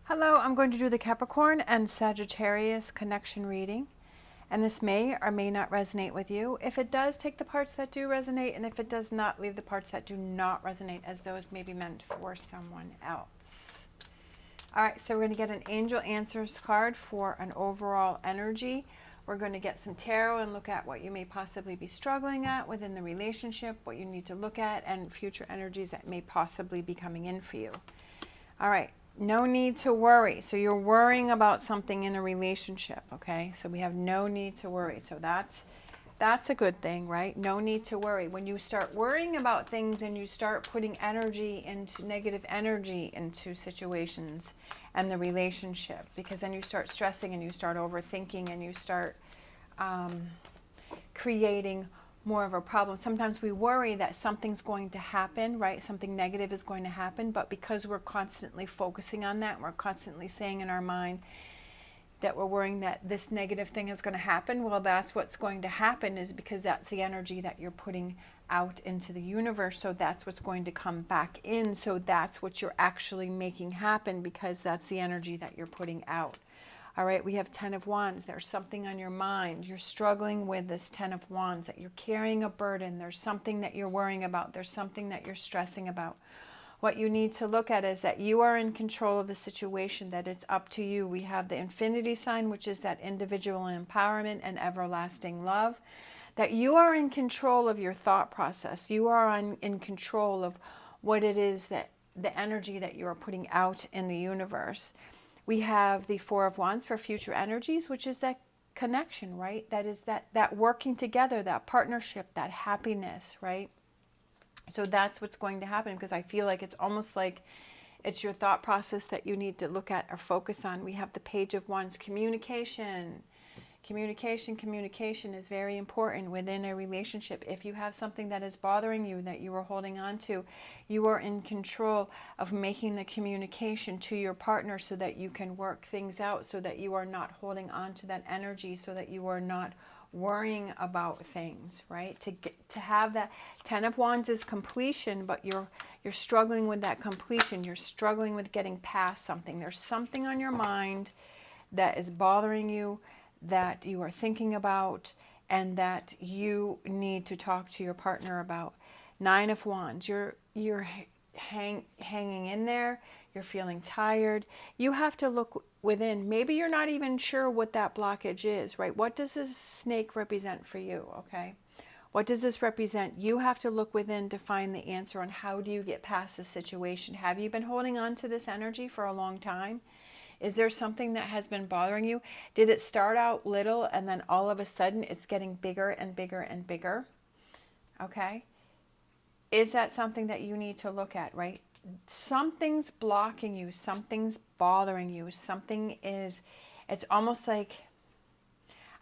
Hello, I'm going to do the Capricorn and Sagittarius connection reading, and this may or may not resonate with you. If it does, take the parts that do resonate, and if it does not, leave the parts that do not resonate, as those may be meant for someone else. All right, so we're going to get an Angel Answers card for an overall energy. We're going to get some tarot and look at what you may possibly be struggling at within the relationship, what you need to look at, and future energies that may possibly be coming in for you. All right. No need to worry. So you're worrying about something in a relationship, okay? So we have no need to worry. So that's a good thing, right? No need to worry. When you start worrying about things and you start putting energy into negative energy into situations and the relationship, because then you start stressing and you start overthinking and you start creating more of a problem. Sometimes we worry that something's going to happen, right? Something negative is going to happen, but because we're constantly focusing on that, we're constantly saying in our mind that we're worrying that this negative thing is going to happen. Well, that's what's going to happen, is because that's the energy that you're putting out into the universe. So that's what's going to come back in. So that's what you're actually making happen, because that's the energy that you're putting out. All right, we have 10 of Wands. There's something on your mind. You're struggling with this 10 of Wands, that you're carrying a burden. There's something that you're worrying about. There's something that you're stressing about. What you need to look at is that you are in control of the situation, that it's up to you. We have the infinity sign, which is that individual empowerment and everlasting love, that you are in control of your thought process. You are in control of what it is, that the energy that you are putting out in the universe. We have the Four of Wands for future energies, which is that connection, right? That is that working together, that partnership, that happiness, right? So that's what's going to happen, because I feel like it's almost like it's your thought process that you need to look at or focus on. We have the Page of Wands, communication. Communication is very important within a relationship. If you have something that is bothering you, that you are holding on to, you are in control of making the communication to your partner so that you can work things out, so that you are not holding on to that energy, so that you are not worrying about things, right? To have that 10 of Wands is completion, but you're struggling with that completion. You're struggling with getting past something. There's something on your mind that is bothering you, that you are thinking about, and that you need to talk to your partner about. 9 of Wands, you're hanging in there. You're feeling tired. You have to look within. Maybe you're not even sure what that blockage is, right? What does this snake represent for you, okay? What does this represent? You have to look within to find the answer on how do you get past this situation. Have you been holding on to this energy for a long time? Is there something that has been bothering you? Did it start out little and then all of a sudden it's getting bigger and bigger and bigger? Okay? Is that something that you need to look at, right? Something's blocking you. Something's bothering you. It's almost like,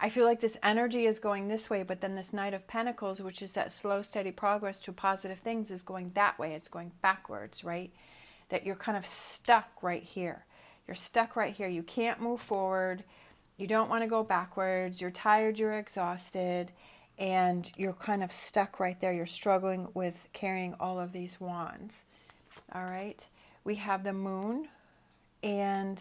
I feel like this energy is going this way, but then this Knight of Pentacles, which is that slow, steady progress to positive things, is going that way. It's going backwards, right? That you're kind of stuck right here. You're stuck right here. You can't move forward. You don't want to go backwards. You're tired. You're exhausted. And you're kind of stuck right there. You're struggling with carrying all of these wands. All right. We have the Moon. And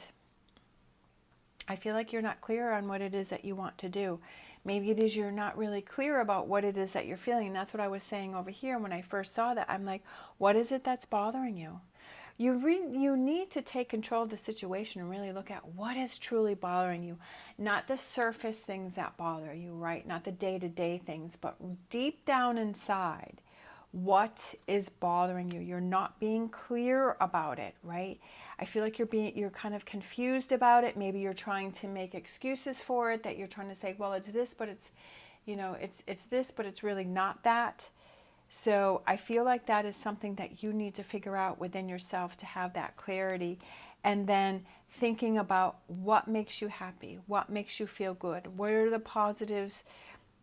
I feel like you're not clear on what it is that you want to do. Maybe it is you're not really clear about what it is that you're feeling. And that's what I was saying over here when I first saw that. I'm like, what is it that's bothering you? You need to take control of the situation and really look at what is truly bothering you. Not the surface things that bother you, right? Not the day-to-day things, but deep down inside, what is bothering you? You're not being clear about it, right? I feel like you're kind of confused about it. Maybe you're trying to make excuses for it, that you're trying to say, well, it's this, but it's this, but it's really not that. So I feel like that is something that you need to figure out within yourself to have that clarity. And then thinking about what makes you happy, what makes you feel good. What are the positives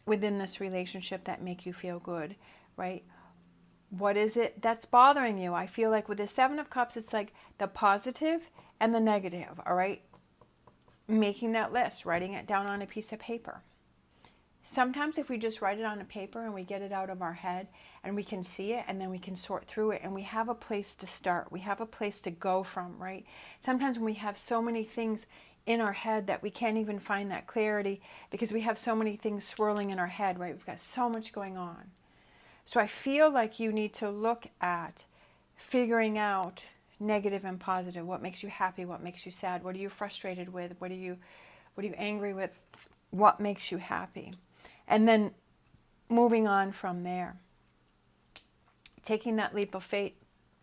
within this relationship that make you feel good, right? What is it that's bothering you? I feel like with the Seven of Cups, it's like the positive and the negative, all right? Making that list, writing it down on a piece of paper. sometimes if we just write it on a paper and we get it out of our head and we can see it and then we can sort through it and we have a place to start. We have a place to go from, right? Sometimes when we have so many things in our head that we can't even find that clarity because we have so many things swirling in our head, right? We've got so much going on. So I feel like you need to look at figuring out negative and positive. What makes you happy? What makes you sad? What are you frustrated with? What are you angry with? What makes you happy? And then moving on from there. Taking that leap of faith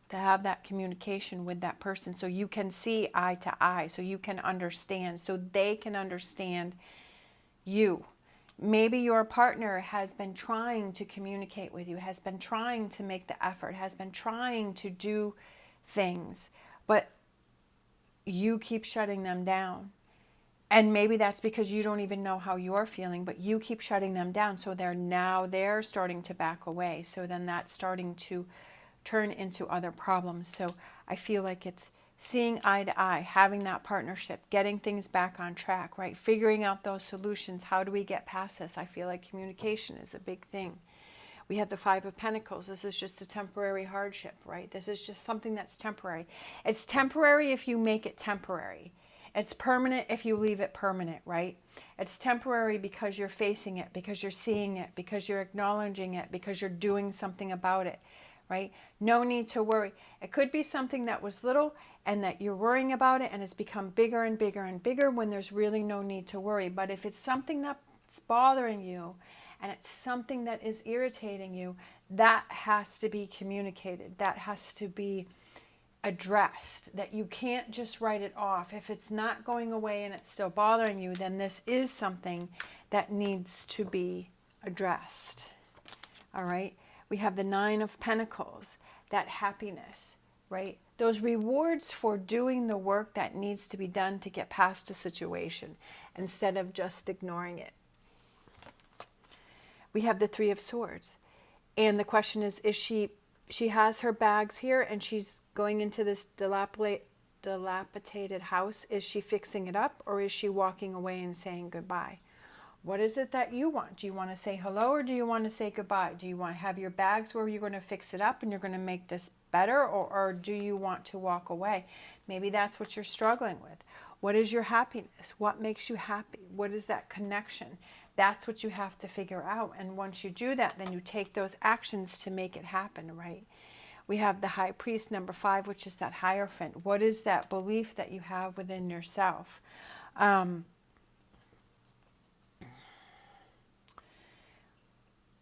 to have that communication with that person so you can see eye to eye, so you can understand, so they can understand you. Maybe your partner has been trying to communicate with you, has been trying to make the effort, has been trying to do things, but you keep shutting them down. And maybe that's because you don't even know how you're feeling, but you keep shutting them down. So they're starting to back away. So then that's starting to turn into other problems. So I feel like it's seeing eye to eye, having that partnership, getting things back on track, right? Figuring out those solutions. How do we get past this? I feel like communication is a big thing. We have the Five of Pentacles. This is just a temporary hardship, right? This is just something that's temporary. It's temporary if you make it temporary. It's permanent if you leave it permanent, right? It's temporary because you're facing it, because you're seeing it, because you're acknowledging it, because you're doing something about it, right? No need to worry. It could be something that was little and that you're worrying about it and it's become bigger and bigger and bigger when there's really no need to worry. But if it's something that's bothering you and it's something that is irritating you, that has to be communicated. That has to be addressed, that you can't just write it off. If it's not going away and it's still bothering you, then this is something that needs to be addressed. All right. We have the Nine of Pentacles, that happiness, right? Those rewards for doing the work that needs to be done to get past a situation instead of just ignoring it. We have the Three of Swords. And the question is she has her bags here and she's going into this dilapidated house. Is she fixing it up or is she walking away and saying goodbye? What is it that you want? Do you want to say hello or do you want to say goodbye? Do you want to have your bags where you're going to fix it up and you're going to make this better, or do you want to walk away? Maybe that's what you're struggling with. What is your happiness? What makes you happy? What is that connection? That's what you have to figure out. And once you do that, then you take those actions to make it happen, right? We have the High Priest, number 5, which is that Hierophant. What is that belief that you have within yourself?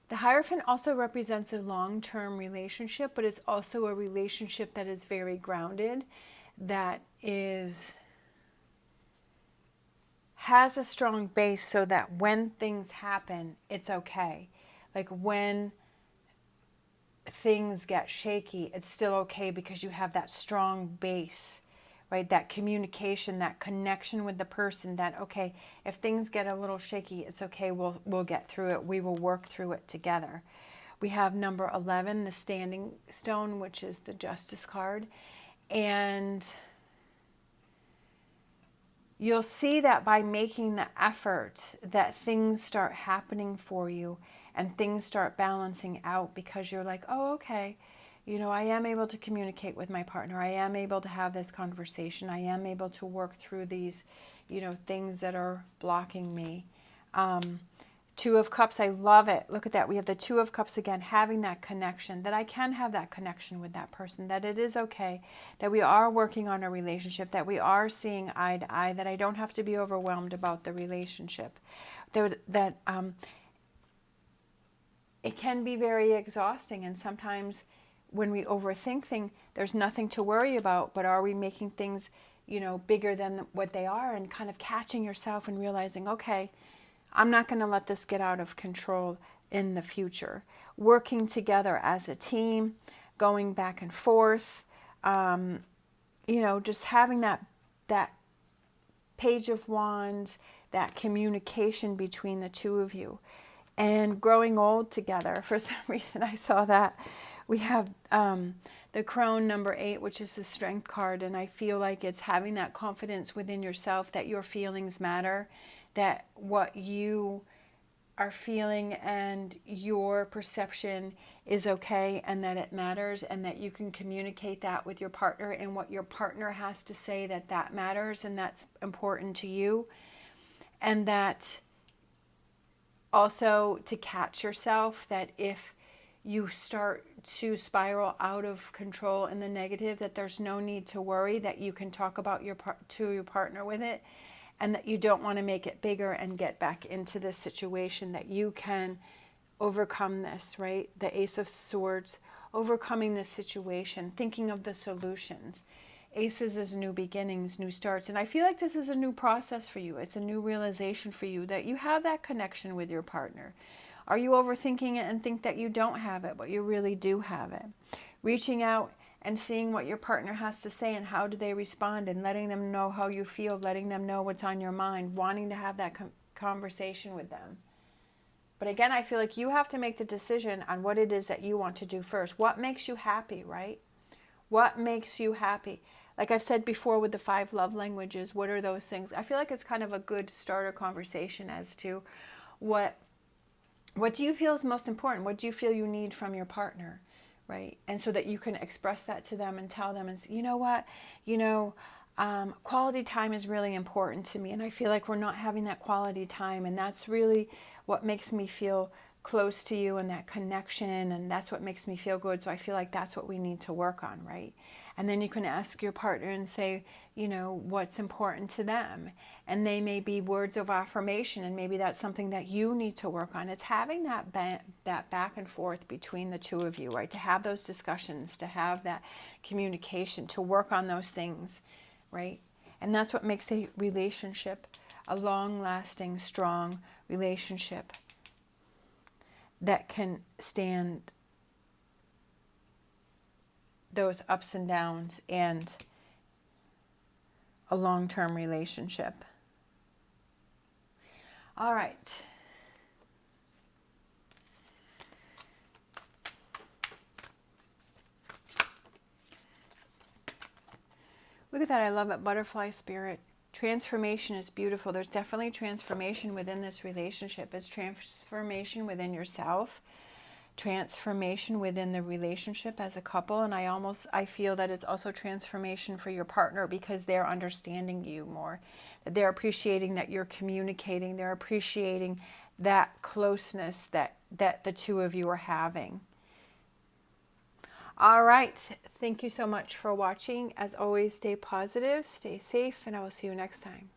The Hierophant also represents a long-term relationship, but it's also a relationship that is very grounded, that has a strong base so that when things happen, it's okay. Like when things get shaky, it's still okay because you have that strong base, right? That communication, that connection with the person, that, okay, if things get a little shaky, it's okay, we'll get through it. We will work through it together. We have number 11, the Standing Stone, which is the Justice card. And you'll see that by making the effort that things start happening for you and things start balancing out because you're like, oh, okay, you know, I am able to communicate with my partner. I am able to have this conversation. I am able to work through these, you know, things that are blocking me. Two of Cups, I love it. Look at that. We have the Two of Cups again, having that connection, that I can have that connection with that person, that it is okay, that we are working on a relationship, that we are seeing eye to eye, that I don't have to be overwhelmed about the relationship, that it can be very exhausting. And sometimes when we overthink things, there's nothing to worry about, but are we making things, you know, bigger than what they are, and kind of catching yourself and realizing, okay, I'm not going to let this get out of control in the future. Working together as a team, going back and forth, you know, just having that Page of Wands, that communication between the two of you, and growing old together. For some reason, I saw that. We have the Crone, number 8, which is the Strength card, and I feel like it's having that confidence within yourself that your feelings matter, that what you are feeling and your perception is okay and that it matters, and that you can communicate that with your partner, and what your partner has to say, that that matters and that's important to you. And that also to catch yourself, that if you start to spiral out of control in the negative, that there's no need to worry, that you can talk about to your partner with it, and that you don't want to make it bigger and get back into this situation, that you can overcome this, right? The Ace of Swords, overcoming this situation, thinking of the solutions. Aces is new beginnings, new starts. And I feel like this is a new process for you. It's a new realization for you that you have that connection with your partner. Are you overthinking it and think that you don't have it, but you really do have it? Reaching out and seeing what your partner has to say and how do they respond, and letting them know how you feel, letting them know what's on your mind, wanting to have that conversation with them. But again, I feel like you have to make the decision on what it is that you want to do first. What makes you happy, right? What makes you happy? Like I've said before with the 5 love languages, what are those things? I feel like it's kind of a good starter conversation as to what do you feel is most important? What do you feel you need from your partner, right? And so that you can express that to them and tell them, and say, you know what, quality time is really important to me, and I feel like we're not having that quality time, and that's really what makes me feel close to you, and that connection, and that's what makes me feel good. So I feel like that's what we need to work on, right? And then you can ask your partner and say, what's important to them. And they may be words of affirmation, and maybe that's something that you need to work on. It's having that back and forth between the two of you, right? To have those discussions, to have that communication, to work on those things, right? And that's what makes a relationship a long-lasting, strong relationship that can stand those ups and downs, and a long-term relationship. All right. Look at that. I love it. Butterfly spirit. Transformation is beautiful. There's definitely transformation within this relationship. It's transformation within yourself, transformation within the relationship as a couple, and I feel that it's also transformation for your partner, because they're understanding you more, that they're appreciating that you're communicating, they're appreciating that closeness that the two of you are having. All right, thank you so much for watching. As always, stay positive, stay safe, and I will see you next time.